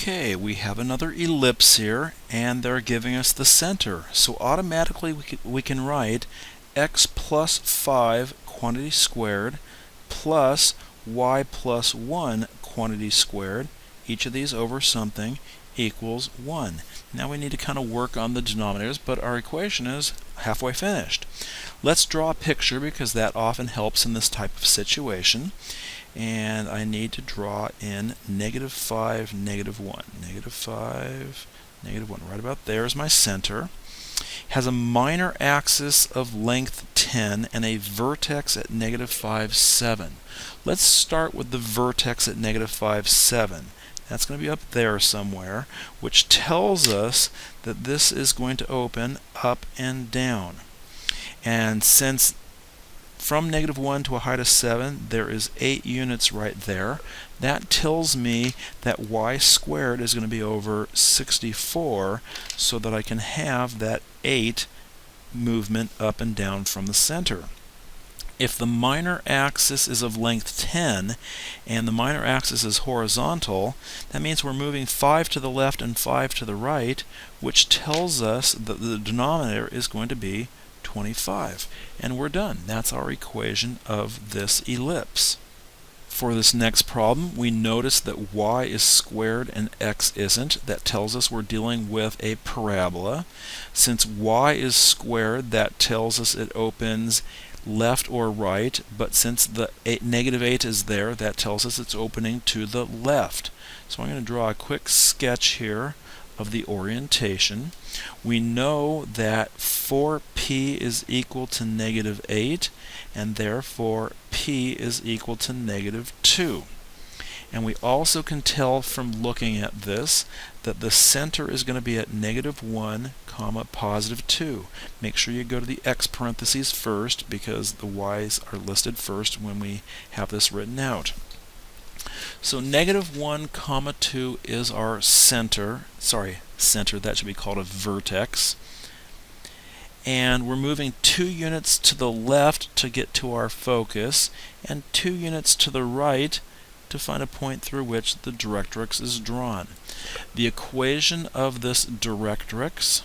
Okay, we have another ellipse here, and they're giving us the center. So automatically we can write x plus 5 quantity squared plus y plus 1 quantity squared, each of these over something, equals 1. Now we need to kind of work on the denominators, but our equation is halfway finished. Let's draw a picture because that often helps in this type of situation. And I need to draw in -5, -1. -5, -1. Right about there is my center. Has a minor axis of length 10 and a vertex at -5, 7. Let's start with the vertex at -5, 7. That's going to be up there somewhere, which tells us that this is going to open up and down. And since from -1 to a height of 7, there is 8 units right there. That tells me that y squared is going to be over 64, so that I can have that 8 movement up and down from the center. If the minor axis is of length 10 and the minor axis is horizontal, that means we're moving 5 to the left and 5 to the right, which tells us that the denominator is going to be 25. And we're done. That's our equation of this ellipse. For this next problem, we notice that y is squared and x isn't. That tells us we're dealing with a parabola. Since y is squared, that tells us it opens left or right, but since the -8 is there, that tells us it's opening to the left. So I'm going to draw a quick sketch here of the orientation. We know that 4p is equal to -8, and therefore p is equal to -2. And we also can tell from looking at this that the center is going to be at -1, +2. Make sure you go to the x parentheses first, because the y's are listed first when we have this written out. So -1, 2 is our center. Center, that should be called a vertex. And we're moving 2 units to the left to get to our focus, and 2 units to the right to find a point through which the directrix is drawn. The equation of this directrix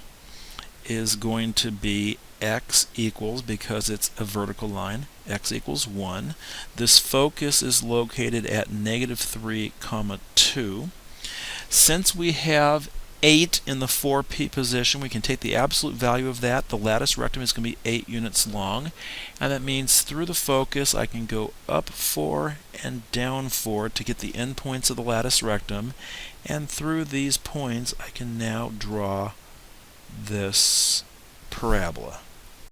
is going to be x equals, because it's a vertical line, x equals 1. This focus is located at -3, 2. Since we have 8 in the 4p position, we can take the absolute value of that. The lattice rectum is going to be 8 units long, and that means through the focus I can go up 4 and down 4 to get the endpoints of the lattice rectum, and through these points I can now draw this parabola.